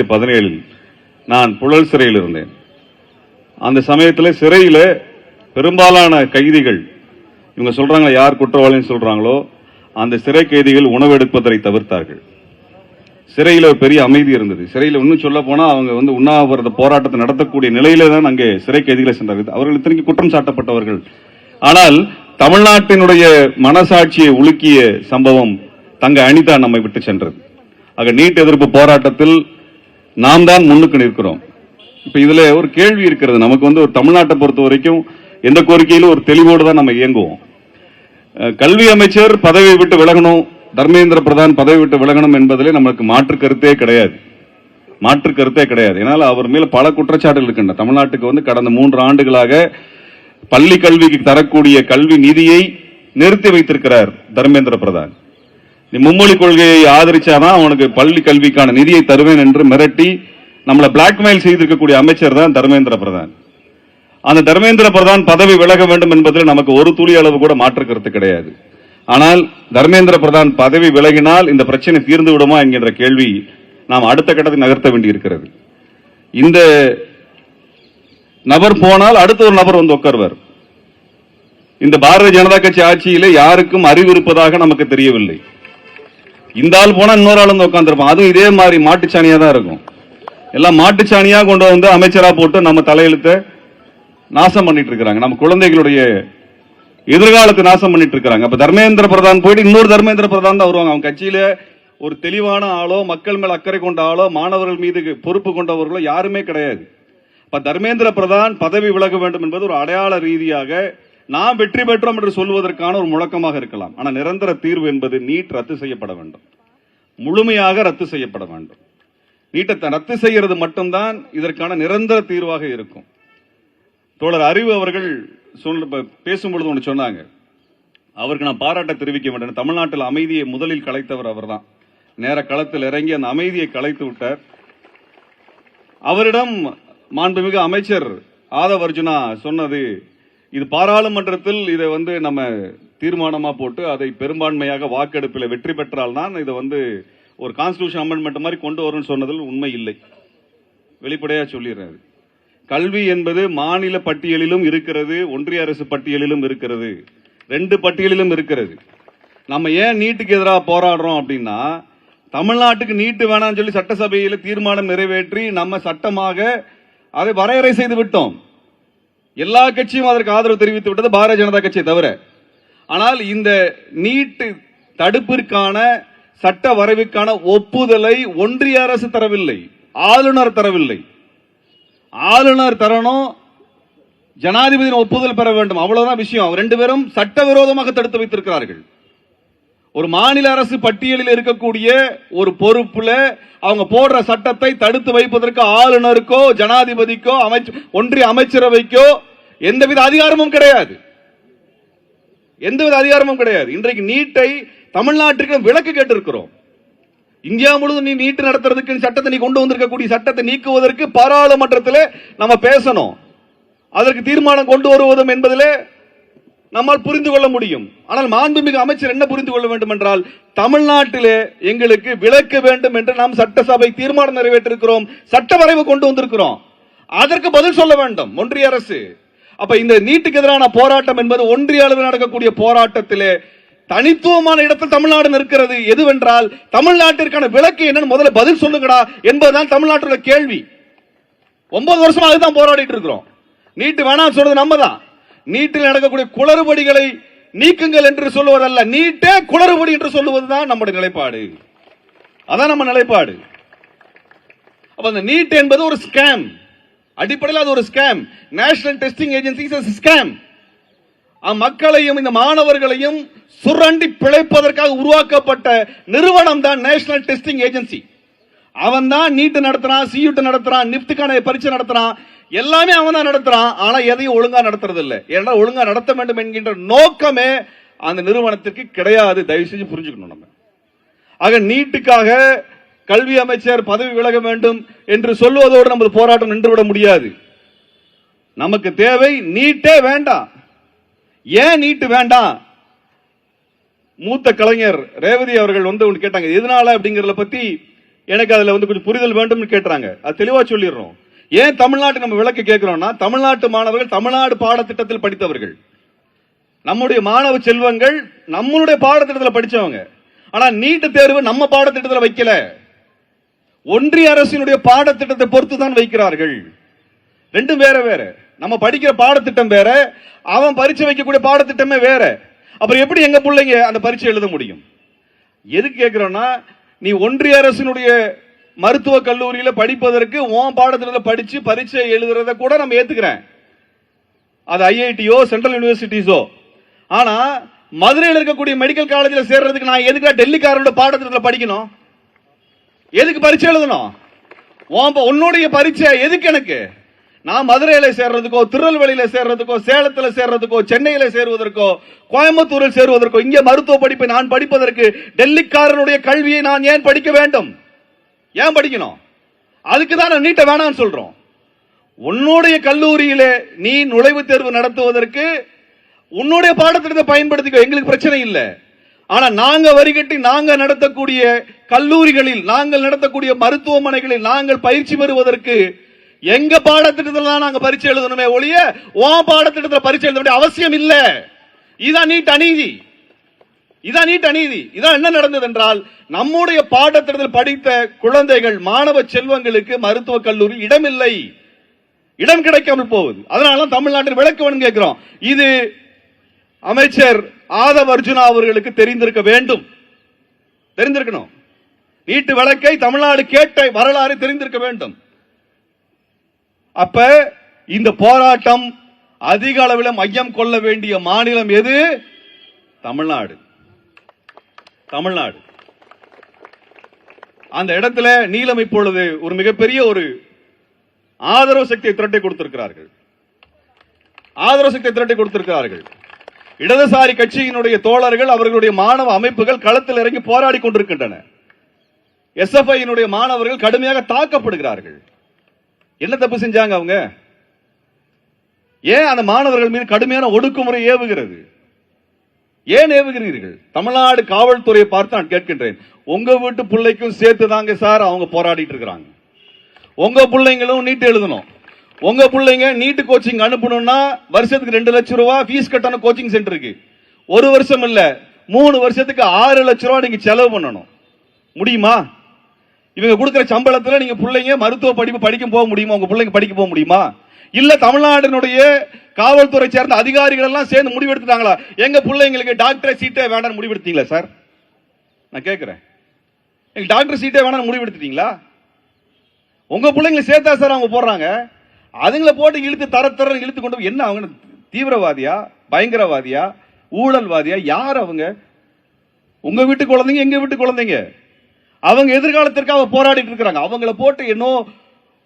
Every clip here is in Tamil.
2017 நான் புழல் சிறையில் இருந்தேன். அந்த சமயத்தில் சிறையில் பெரும்பாலான கைதிகள் இவங்க சொல்றாங்க, யார் குற்றவாளின்னு சொல்றாங்களோ அந்த சிறை கைதிகள் உணவு எடுப்பதை தவிர்த்தார்கள். சிறையில் ஒரு பெரிய அமைதி இருந்தது. சிறையில் இன்னும் சொல்ல போனா அவங்க உண்ணாவிரத போராட்டத்தை நடத்தக்கூடிய நிலையில தான் அங்கே சிறை கைதிகளை சென்றார்கள். அவர்கள் இத்தனைக்கு குற்றம் சாட்டப்பட்டவர்கள். ஆனால் தமிழ்நாட்டினுடைய மனசாட்சியை உலுக்கிய சம்பவம் தங்க அனிதா நம்மை விட்டு சென்றது. ஆக நீட் எதிர்ப்பு போராட்டத்தில் நாம் தான் முன்னுக்கு நிற்கிறோம். இப்ப இதுல ஒரு கேள்வி இருக்கிறது. நமக்கு ஒரு தமிழ்நாட்டை பொறுத்த வரைக்கும் எந்த கோரிக்கையிலும் ஒரு தெளிவோடு தான் நம்ம இயங்குவோம். கல்வி அமைச்சர் பதவியை விட்டு விலகணும், தர்மேந்திர பிரதான் பதவி விட்டு விலகணும் என்பதிலே நமக்கு மாற்று கருத்தே கிடையாது. ஏனால் அவர் மேல பல குற்றச்சாட்டுகள் இருக்கின்றன. தமிழ்நாட்டுக்கு கடந்த 3 ஆண்டுகளாக பள்ளி கல்விக்கு தரக்கூடிய கல்வி நிதியை நிறுத்தி வைத்திருக்கிறார் தர்மேந்திர பிரதான். நீ மும்மொழி கொள்கையை ஆதரிச்சாதான் அவனுக்கு பள்ளி கல்விக்கான நிதியை தருவேன் என்று மிரட்டி நம்மளை பிளாக்மெயில் செய்திருக்கக்கூடிய அமைச்சர் தான் தர்மேந்திர பிரதான். அந்த தர்மேந்திர பிரதான் பதவி விலக வேண்டும் என்பதில் நமக்கு ஒரு துளி அளவு கூட மாற்று கருத்து கிடையாது. ஆனால் தர்மேந்திர பிரதான் பதவி விலகினால் இந்த பிரச்சனை தீர்ந்து விடுமா என்கின்ற கேள்வி நாம் அடுத்த கட்டத்தில் நகர்த்த வேண்டியிருக்கிறது. இந்த நபர் போனால் அடுத்த ஒரு நபர் உட்கார்வார். இந்த பாரதிய ஜனதா கட்சி ஆட்சியிலே யாருக்கும் அறிவு இருப்பதாக நமக்கு தெரியவில்லை. இந்த ஆள் போனா இன்னொரு ஆள் உட்கார்ந்துருப்பான். அதுவும் இதே மாதிரி மாட்டுச்சாணியா தான் இருக்கும். எல்லாம் மாட்டுச்சாணியா கொண்டு அமைச்சரா போட்டு நம்ம தலையெழுத்த நாசம் பண்ணிட்டு இருக்காங்க. நம்ம குழந்தைகளுடைய எதிர்காலத்தை நாசம் பண்ணிட்டு இருக்காங்க. அப்ப தர்மேந்திர பிரதான் போயிட்டு இன்னொரு தர்மேந்திர பிரதான் தான் வருவாங்க. அவங்க கட்சியில ஒரு தெளிவான ஆளோ, மக்கள் மேல் அக்கறை கொண்ட ஆளோ, மாணவர்கள் மீது பொறுப்பு கொண்டவர்களோ யாருமே கிடையாது. இப்ப தர்மேந்திர பிரதான் பதவி விலக வேண்டும் என்பது ஒரு அடையாள ரீதியாக நாம் வெற்றி பெற்றோம் என்று சொல்வதற்கான ஒரு முழக்கமாக இருக்கலாம். ஆனால் நிரந்தர தீர்வு என்பது நீட் ரத்து செய்யப்பட வேண்டும், முழுமையாக ரத்து செய்யப்பட வேண்டும். நீட்டை ரத்து செய்கிறது மட்டும்தான் இதற்கான நிரந்தர தீர்வாக இருக்கும். தோழர் அறிவு அவர்கள் பேசும்பொழுது ஒன்று சொன்னாங்க, அவருக்கு நான் பாராட்ட தெரிவிக்க வேண்டும். தமிழ்நாட்டில் அமைதியை முதலில் கலைத்தவர் அவர் தான். நேர களத்தில் இறங்கி அந்த அமைதியை கலைத்து விட்டார். அவரிடம் மாண்புமிகு அமைச்சர் ஆதவ் அர்ஜுனா சொன்னது, இது பாராளுமன்றத்தில் இதை நம்ம தீர்மானமா போட்டு அதை பெரும்பான்மையாக வாக்கெடுப்பில் வெற்றி பெற்றால் தான் இதை ஒரு கான்ஸ்டிடியூஷன் அமெண்ட்மெண்ட் மாதிரி கொண்டு வரும்னு சொன்னதில் உண்மை இல்லை. வெளிப்படையா சொல்லிடுறாரு. கல்வி என்பது மாநில பட்டியலிலும் இருக்கிறது, ஒன்றிய அரசு பட்டியலிலும் இருக்கிறது, 2 பட்டியலிலும் இருக்கிறது. நம்ம ஏன் நீட்டுக்கு எதிராக போராடுறோம் அப்படின்னா, தமிழ்நாட்டுக்கு நீட்டு வேணாம்னு சொல்லி சட்டசபையில் தீர்மானம் நிறைவேற்றி நம்ம சட்டமாக அதை வரையறை செய்து விட்டோம். எல்லா கட்சியும் அதற்கு ஆதரவு தெரிவித்து விட்டது, பாரதிய ஜனதா கட்சியை தவிர. ஆனால் இந்த நீட்டு தடுப்பிற்கான சட்ட வரைவுக்கான ஒப்புதலை ஒன்றிய அரசு தரவில்லை, ஆளுநர் தரவில்லை. ஆளுநர் தரணும், ஜனாதிபதியின் ஒப்புதல் பெற வேண்டும், அவ்வளவுதான் விஷயம். 2 பேரும் சட்டவிரோதமாக தடுத்து வைத்திருக்கிறார்கள். ஒரு மாநில அரசு பட்டியலில் இருக்கக்கூடிய ஒரு பொறுப்புல அவங்க போடுற சட்டத்தை தடுத்து வைப்பதற்கு ஆளுநருக்கோ, ஜனாதிபதிக்கோ, ஒன்றிய அமைச்சரவைக்கோ எந்தவித அதிகாரமும் கிடையாது. இன்றைக்கு நீட்டை தமிழ்நாட்டிற்கு விலக்கு கேட்டிருக்கிறோம். இந்தியா முழுவதும் நீ நீட்டு நடத்துறதுக்கு சட்டத்தை நீ கொண்டு வந்திருக்கக்கூடிய சட்டத்தை நீக்குவதற்கு பாராளுமன்றத்தில் நம்ம பேசணும். அதற்கு தீர்மானம் கொண்டு வருவதும் என்பதிலே நம்மால் புரிந்து கொள்ள முடியும். ஆனால் மாண்புமிகு அமைச்சர் என்ன புரிந்து கொள்ள வேண்டும் என்றால், தமிழ்நாட்டிலே எங்களுக்கு விலக்க வேண்டும் என்று நாம் சட்டசபை தீர்மானம் நிறைவேற்றிருக்கிறோம், சட்ட வரைவு கொண்டு வந்திருக்கிறோம். அதற்கு பதில் சொல்ல வேண்டும் ஒன்றிய அரசு. அப்ப இந்த நீட்டுக்கு எதிரான போராட்டம் என்பது ஒன்றிய அளவில் நடக்கக்கூடிய போராட்டத்திலே தனித்துவமான இடத்தில் தமிழ்நாடு இருக்கிறது. எதுவென்றால், தமிழ்நாட்டிற்கான விலக்கு என்னன்னு முதல்ல பதில் சொல்லுங்கடா என்பதுதான் தமிழ்நாட்டில் கேள்வி. 9 வருஷமா அதுதான் போராடிட்டு இருக்கிறோம். நீட்டு வேணாம் சொல்றது நம்ம தான். நீட்டில் நடக்கக்கூடிய குளறுபடிகளை நீக்குங்கள் என்று சொல்லுவதல்ல, நீட்டே குளறுபடி என்று சொல்லுவதுதான் நம்முடைய நிலைப்பாடு. அதான் நம்ம நிலைப்பாடு. அப்ப அந்த நீட் என்பது ஒரு ஸ்கேம், அடிப்படையில் அது ஒரு scam. National testing agency is a scam. மக்களையும் இந்த மாணவர்களையும் சுரண்டி பிழைப்பதற்காக உருவாக்கப்பட்ட நிறுவனம் தான் நேஷனல் டெஸ்டிங் ஏஜென்சி. அவன் தான் நீட் நடத்துறான், சியூட் நடத்துறான், நிப்துக்கான பரீட்சை நடத்துறான், எல்லாமே அவன் தான் நடத்துறான். ஆனா எதையும் ஒழுங்கா நடத்துறது இல்லை. ஏன்னா ஒழுங்கா நடத்த வேண்டும் என்கின்ற நோக்கமே அந்த நிறுவனத்திற்கு கிடையாது. தயவு செஞ்சு புரிஞ்சுக்கணும் நம்ம. ஆக நீட்டுக்காக கல்வி அமைச்சர் பதவி விலக வேண்டும் என்று சொல்வதோடு நமது போராட்டம் நின்றுவிட முடியாது. நமக்கு தேவை நீட்டே வேண்டாம். ஏன் நீட்டு வேண்டாம்? மூத்த கலைஞர் ரேவதி அவர்கள் ஒன்று கேட்டாங்க, எதனால அப்படிங்கறத பத்தி எனக்கு அதுல கொஞ்சம் புரிதல் வேண்டும்னு கேட்றாங்க. அது தெளிவா சொல்லிடுறோம். ஏன் தமிழ்நாட்டு நம்ம விளக்க கேட்கிறோம்னா, தமிழ்நாட்டு மாணவர்கள் தமிழ்நாடு பாடத்திட்டத்தில் படித்தவர்கள், நம்முடைய மாணவ செல்வங்கள் நம்மளுடைய பாடத்திட்டத்தில் படிச்சவங்க. ஆனா நீட் தேர்வு நம்ம பாடத்திட்டத்தில் வைக்கல, ஒன்றிய அரசினுடைய பாடத்திட்டத்தை பொறுத்து தான் வைக்கிறார்கள். ரெண்டும் வேற வேற. நம்ம படிக்கிற பாடத்திட்டம் வேற, அவன் பரீட்சை வைக்கக்கூடிய பாடத்திட்டமே வேற. அப்புறம் எப்படி எங்க பிள்ளைங்க அந்த பரீட்சை எழுத முடியும்? எதுக்கு கேட்கிறோம்னா, நீ ஒன்றிய அரசினுடைய மருத்துவ கல்லூரியில படிப்பதற்கு உன் பாடத்திட்டத்தில் படிச்சு பரீட்சை எழுதுறத கூட நம்ம ஏத்துக்கிறேன், அது ஐஐடியோ சென்ட்ரல் யூனிவர்சிட்டிஸோ. ஆனா மதுரையில் இருக்கக்கூடிய மெடிக்கல் காலேஜில் சேர்றதுக்கு நான் எதுக்கு டெல்லிக்காரனோட பாடத்திட்டத்தில் படிக்கணும்? எதுக்கு பரீட்சை எழுதணும்? உன்னுடைய பரீட்சை எதுக்கு எனக்கு? நான் மதுரையில சேர்றதுக்கோ, திருநெல்வேலியில சேர்றதுக்கோ, சேலத்தில் சேர்றதுக்கோ, சென்னையில சேருவதற்கோ, கோயம்புத்தூரில் சேருவதற்கோ, இங்கே மருத்துவ படிப்பை நான் படிப்பதற்கு டெல்லிக்காரனுடைய கல்வியை நான் ஏன் படிக்க வேண்டும்? ஏன் படிக்கணும்? அதுக்கு தான் நீட்டை வேணாம்னு சொல்றோம். உன்னுடைய கல்லூரியிலே நீ நுழைவுத் தேர்வு நடத்துவதற்கு உன்னுடைய பாடத்திட்டத்தை பயன்படுத்திக்கோ, எங்களுக்கு பிரச்சனை இல்லை. ஆனா நாங்க வரிகட்டி நாங்க நடத்தக்கூடிய கல்லூரிகளில், நாங்கள் நடத்தக்கூடிய மருத்துவமனைகளில் நாங்கள் பயிற்சி பெறுவதற்கு எங்க பாடத்திட்டத்தில் தான் நாங்க பரீட்சை எழுதணுமே ஒழிய உன் பாடத்திட்டத்தில் பரீட்சை எழுத வேண்டிய அவசியம் இல்ல. இதான் நீட் அநீதி. இதான் நீட் அநீதி. இதான் என்ன நடந்தது என்றால், நம்முடைய பாடத்திட்டத்தில் படித்த குழந்தைகள், மாணவ செல்வங்களுக்கு மருத்துவ கல்லூரி இடமில்லை, இடம் கிடைக்காமல் போகுது. அதனால தமிழ்நாட்டில் விளக்க வேணும் கேட்கிறோம். இது அமைச்சர் ஆதவ் அர்ஜுனா அவர்களுக்கு தெரிந்திருக்க வேண்டும், தெரிந்திருக்கணும். நீட்டு வழக்கை தமிழ்நாடு கேட்ட வரலாறு தெரிந்திருக்க வேண்டும். அப்ப இந்த போராட்டம் அதிக அளவில் மையம் கொள்ள வேண்டிய மாநிலம் எது? தமிழ்நாடு. தமிழ்நாடு. அந்த இடத்துல நீலம் இப்பொழுது ஒரு மிகப்பெரிய ஒரு ஆதரவு சக்தியை திரட்டி கொடுத்திருக்கிறார்கள். ஆதரவு சக்தியை திரட்டி கொடுத்திருக்கிறார்கள். இடதுசாரி கட்சியினுடைய தோழர்கள், அவர்களுடைய மாணவ அமைப்புகள் களத்தில் இறங்கி போராடி கொண்டிருக்கின்றன. எஸ்எஃப்ஐ மாணவர்கள் கடுமையாக தாக்கப்படுகிறார்கள். என்ன தப்பு செஞ்சாங்க அவங்க? ஏன் அந்த மாணவர்கள் மீது கடுமையான ஒடுக்குமுறை ஏவுகிறது? ஏன் ஏவுகிறீர்கள்? தமிழ்நாடு காவல்துறையை பார்த்து நான் கேட்கின்றேன், உங்க வீட்டு பிள்ளைக்கும் சேர்த்து தாங்க சார் அவங்க போராடிட்டு இருக்கிறாங்க. உங்க பிள்ளைங்களும் நீட் எழுதணும். உங்க பிள்ளைங்க நீட் கோச்சிங் அனுப்பணும்னா வருஷத்துக்கு 2 லட்சம் ரூபாய் ஃபீஸ் கட்டணும். கோச்சிங் சென்டருக்கு ஒரு வருஷம் இல்ல 3 வருஷத்துக்கு 6 லட்சம் ரூபாய் நீங்க செலவு பண்ணணும். முடியுமா? இவங்க கொடுக்கிற சம்பளத்துல நீங்க பிள்ளைங்க மருத்துவ படிப்பு படிக்க போக முடியுமா? உங்க பிள்ளைங்க படிக்க போக முடியுமா? இல்ல தமிழ்நாட்டினுடைய காவல்துறை சேர்ந்த அதிகாரிகள் எல்லாம் சேர்ந்து முடிவெடுத்துட்டாங்களா, எங்க பிள்ளைங்களுக்கு டாக்டர் சீட்டே வேண்டாம் முடிவெடுத்தீங்களா சார்? நான் கேட்கிறேன், எங்க டாக்டர் சீட்டே வேண்டாம் முடிவெடுத்துட்டீங்களா? உங்க பிள்ளைங்களை சேர்த்தா சார் அவங்க போடுறாங்க. அதுங்களை போட்டு இழுத்து தர இழுத்து கொண்டு என்ன அவங்க தீவிரவாதியா, பயங்கரவாதியா, ஊழல்வாதியா? யார் அவங்க? உங்க வீட்டு குழந்தைங்க, எங்க வீட்டு குழந்தைங்க. அவங்க எதிர்காலத்திற்காக போராடிட்டு இருக்காங்க. அவங்கள போட்டு இன்னும்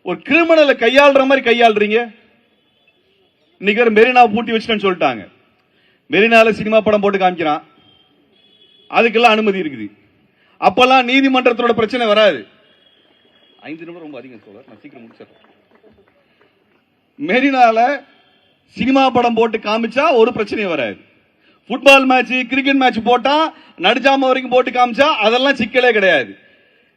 ஒரு கிரிமினலை கையாளுற மாதிரி கையாளுறீங்க. இன்னைக்கு மெரினா பூட்டி வச்சுட்டேன்னு சொல்லிட்டாங்க. மெரினால சினிமா படம் போட்டு காமிக்கிறான், அதுக்கெல்லாம் அனுமதி இருக்குது. அப்பெல்லாம் நீதிமன்றத்தோட பிரச்சனை வராது. 5 நிமிடம் ரொம்ப அதிகம் சொல்ல, நான் சீக்கிரம் முடிச்சிடறேன். மெரினால சினிமா படம் போட்டு காமிச்சா ஒரு பிரச்சனையும் வராது. ஃபுட்பால் மேட்ச், கிரிக்கெட் மேட்ச் போட்டா நடுஜாம வரைக்கும் போட்டு காமிச்சா அதெல்லாம் சிக்கலே கிடையாது.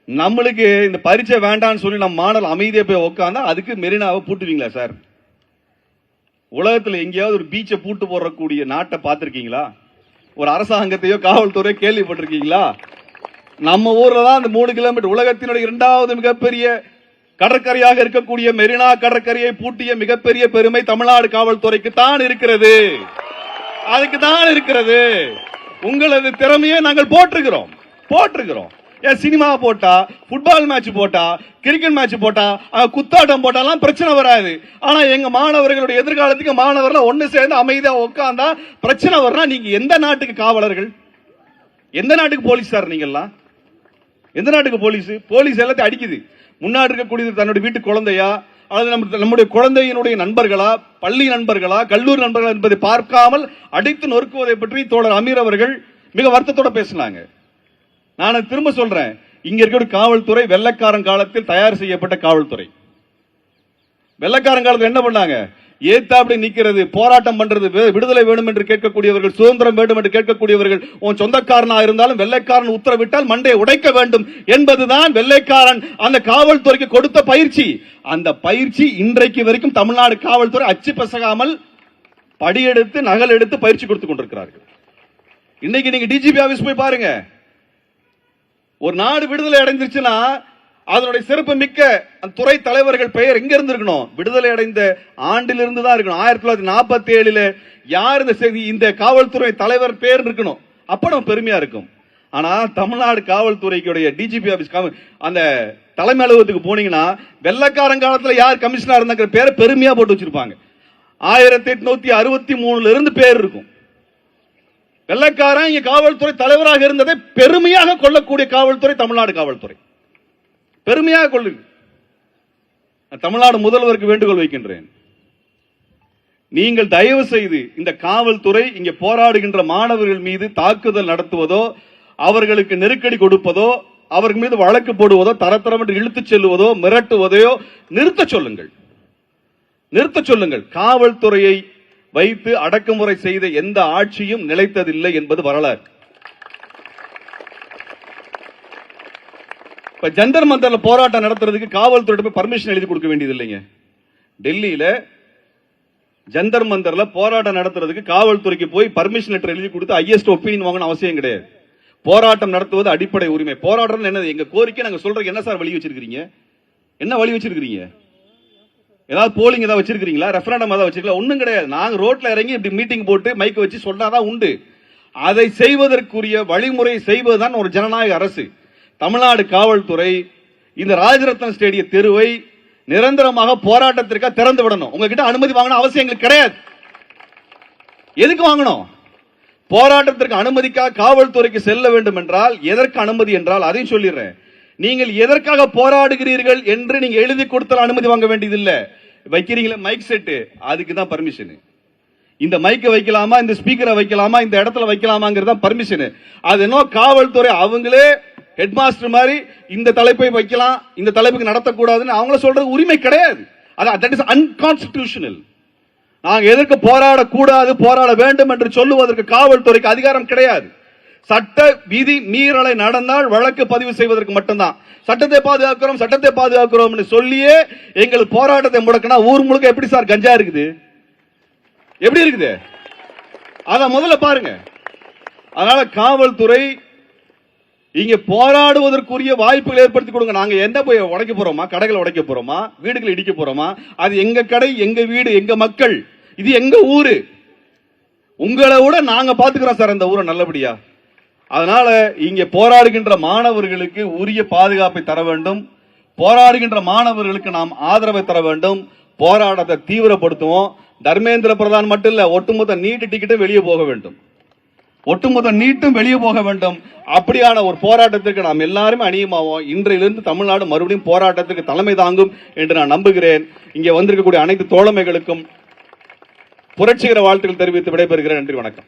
நம்மளுக்கு இந்த பரீட்சை வேண்டாம்னு சொல்லி நம்ம மாணவர்கள் அமைதியா போய் உட்காந்தா அதுக்கு மெரினாவை பூட்டுவீங்களா சார்? உலகத்தில் எங்கேயாவது ஒரு பீச்சை பூட்டு போடக்கூடிய நாட்டை பார்த்திருக்கீங்களா? ஒரு அரசாங்கத்தையோ காவல்துறையோ கேள்விப்பட்டிருக்கீங்களா? நம்ம ஊர்ல தான் அந்த 3 கிலோமீட்டர் உலகத்தினுடைய 2வது மிகப்பெரிய கடற்கரையாக இருக்கக்கூடிய மெரினா கடற்கரையை பூட்டிய மிகப்பெரிய பெருமை தமிழ்நாடு காவல்துறைக்கு தான் இருக்கிறது. அதுக்கு தான் இருக்கிறது. உங்களது திறமையை நாங்கள் போட்டிருக்கிறோம். சினிமா போட்டா, ஃபுட்பால் மேட்ச் போட்டா, கிரிக்கெட் மேட்ச் போட்டா, குத்தாட்டம் போட்டாலாம் பிரச்சனை வராது. ஆனா எங்க மாணவர்களுடைய எதிர்காலத்துக்கு மாணவர்கள் ஒன்னு சேர்ந்து அமைதியா உட்கார்ந்தா பிரச்சனை வரலாம். நீங்க எந்த நாட்டுக்கு காவலர்கள்? எந்த நாட்டுக்கு போலீஸ் சார்? நீங்கெல்லாம் எந்த நாட்டுக்கு போலீஸ்? போலீஸ் எல்லாத்தையும் அடிக்குது. முன்னாடி இருக்கக்கூடியது தன்னுடைய வீட்டு குழந்தையா, அல்லது நம்முடைய குழந்தையினுடைய நண்பர்களா, பள்ளி நண்பர்களா, கல்லூரி நண்பர்களா என்பதை பார்க்காமல் அடித்து நொறுக்குவதை பற்றி தோழர் அமீர் அவர்கள் மிக வருத்தத்தோட பேசினாங்க. நான் திரும்ப சொல்றேன், இங்க இருக்கிற காவல்துறை வெள்ளைக்காரன் காலத்தில் தயார் செய்யப்பட்ட காவல்துறை. வெள்ளைக்காரங்காலத்தில் என்ன பண்ணாங்க? ஏத்தாப்படி நிக்கிறது, போராட்டம் பண்றது, விடுதலை வேணும் என்று கேட்கக்கூடியவர்கள், சுதந்திரம் வேண்டும் என்று கேட்கக்கூடியவர்கள், உன் சொந்தக்காரனா இருந்தாலும் வெள்ளைக்காரன் உத்தரவிட்டால் மண்டையை உடைக்க வேண்டும் என்பதுதான் வெள்ளைக்காரன் அந்த காவல்துறைக்கு கொடுத்த பயிற்சி. அந்த பயிற்சி இன்றைக்கு வரைக்கும் தமிழ்நாடு காவல்துறை அச்சு பசகாமல் படியெடுத்து நகல் எடுத்து பயிற்சி கொடுத்துக் கொண்டிருக்கிறார்கள். இன்னைக்கு நீங்க டிஜிபி ஆபீஸ் போய் பாருங்க. ஒரு நாடு விடுதலை அடைஞ்சிருச்சுன்னா அதனுடைய சிறப்பு மிக்க துறை தலைவர்கள் பெயர் எங்க இருந்து இருக்கணும்? விடுதலை அடைந்த ஆண்டிலிருந்து தான் இருக்கணும். 1947 யார் இந்த காவல்துறை தலைவர் பேர் இருக்கணும். அப்ப நம்ம பெருமையா இருக்கும். ஆனா தமிழ்நாடு காவல்துறைக்குடைய டிஜிபி ஆபீஸ் அந்த தலைமை அலுவலகத்துக்கு போனீங்கன்னா வெள்ளைக்காரங்காலத்தில் யார் கமிஷனர் இருந்தாங்கிற பேரை பெருமையா போட்டு வச்சிருப்பாங்க. 1863 இருந்து பேர் இருக்கும். வெள்ளைக்காரன் இங்க காவல்துறை தலைவராக இருந்ததை பெருமையாக கொள்ளக்கூடிய காவல்துறை தமிழ்நாடு காவல்துறை. பெருமையாக கொள்ளு. தமிழ்நாடு முதல்வருக்கு வேண்டுகோள் வைக்கின்றேன். நீங்கள் தயவு செய்து இந்த காவல்துறை இங்க போராடுகின்ற மாணவர்கள் மீது தாக்குதல் நடத்துவதோ, அவர்களுக்கு நெருக்கடி கொடுப்பதோ, அவர்கள் மீது வழக்கு போடுவதோ, தரத்தரம் என்று இழுத்துச் செல்லுவதோ, மிரட்டுவதையோ நிறுத்த சொல்லுங்கள். நிறுத்த சொல்லுங்கள். காவல்துறையை வைத்து அடக்குமுறை செய்த எந்த ஆட்சியும் நிலைத்ததில்லை என்பது வரலாறு. ஜந்தர் மந்தர்ல போராட்டம் நடத்துறதுக்கு காவல்துறை பர்மிஷன் எழுதி கொடுக்க வேண்டியது இல்லைங்க. டெல்லியில ஜந்தர் மந்தர்ல போராட்டம் நடத்துறதுக்கு காவல்துறைக்கு போய் பர்மிஷன் லெட்டர் எழுதி கொடுத்து ஹையஸ்ட் ஒப்பீனியன் வாங்கணும் அவசியம் கிடையாது. போராட்டம் நடத்துவது அடிப்படை உரிமை. போராட்டம் என்னது? எங்க கோரிக்கை நாங்க சொல்றதுக்கு என்ன சார் வழி வச்சிருக்கீங்க? என்ன வழி வச்சிருக்கீங்க? ஏதாவது போலிங் ஏதாவது வச்சிருக்கீங்களா? ரெஃபரண்டம் ஏதாவது வச்சிருக்கீங்களா? ஒண்ணும் கிடையாது. நாங்க ரோட்ல இறங்கி இப்படி மீட்டிங் போட்டு மைக் வச்சு சொன்னாதான் உண்டு. அதை செய்வதற்குரிய வழிமுறை செய்வதுதான் ஒரு ஜனநாயக அரசு. தமிழ்நாடு காவல்துறை இந்த ராஜரத்னம் ஸ்டேடிய தெருவை நிரந்தரமாக போராட்டத்திற்காக திறந்து விடணும். உங்ககிட்ட அனுமதி வாங்கணும் அவசியம் எங்களுக்கு கிடையாது. எதுக்கு வாங்கணும்? போராட்டத்திற்கு அனுமதிக்காக காவல்துறைக்கு செல்ல வேண்டும் என்றால் எதற்கு அனுமதி என்றால் அதையும் சொல்லிடுறேன். நீங்கள் எதற்காக போராடுகிறீர்கள் என்று நீங்க எழுதி கொடுத்தால் அனுமதி வாங்க வேண்டியது இல்ல. வைக்கிறீங்களா மைக் செட்டு, அதுக்கு தான் பர்மிஷன். இந்த மைக்கை வைக்கலாமா, இந்த ஸ்பீக்கரை வைக்கலாமா, இந்த இடத்துல வைக்கலாமாங்கிறதா பர்மிஷன். அது என்ன காவல்துறை அவங்களே ஹெட் மாஸ்டர் மாதிரி இந்த தலைப்பை வைக்கலாம், இந்த தலைப்புக்கு நடத்தக்கூடாதுன்னு அவங்கள சொல்றது உரிமை கிடையாது. That is unconstitutional. நாங்கள் எதற்கு போராடக்கூடாது, போராட வேண்டும் என்று சொல்லுவதற்கு காவல்துறைக்கு அதிகாரம் கிடையாது. சட்ட விதி மீறலை நடந்தால் வழக்கு பதிவு செய்வதற்கு மட்டும்தான். சட்டத்தை பாதுகாக்கிறோம், சட்டத்தை பாதுகாக்கிறோம் சொல்லியே எங்கள் போராட்டத்தை முடக்கினா ஊர் முழுக்க எப்படி சார் கஞ்சா இருக்குது? எப்படி இருக்குது? அத முதல்ல பாருங்க. அதனால காவல்துறை இங்க போராடுவதற்குரிய வாய்ப்புகள் ஏற்படுத்தி கொடுங்க. நாங்க எந்த போய் உடைக்க போறோமா? கடைகளை உடைக்க போறோமா? வீடுகளை இடிக்க போறோமா? அது எங்க கடை, எங்க வீடு, எங்க மக்கள், இது எங்க ஊரு. உங்களை விட நாங்க பாத்துக்கிறோம் சார் அந்த ஊரை நல்லபடியா. அதனால இங்க போராடுகின்ற மாணவர்களுக்கு உரிய பாதுகாப்பை தர வேண்டும். போராடுகின்ற மாணவர்களுக்கு நாம் ஆதரவை தர வேண்டும். போராட்டத்தை தீவிரப்படுத்துவோம். தர்மேந்திர பிரதான் மட்டும் இல்ல, ஒட்டுமொத்த நீட்டு டிக்கெட்டும் வெளியே போக வேண்டும். ஒட்டுமொத்த நீட்டும் வெளியே போக வேண்டும். அப்படியான ஒரு போராட்டத்திற்கு நாம் எல்லாருமே அணியமாவோம். இன்றையிலிருந்து தமிழ்நாடு மறுபடியும் போராட்டத்திற்கு தலைமை தாங்கும் என்று நான் நம்புகிறேன். இங்கே வந்திருக்கக்கூடிய அனைத்து தோழமைகளுக்கும் புரட்சிகர வாழ்த்துக்கள் தெரிவித்து விடைபெறுகிறேன். நன்றி, வணக்கம்.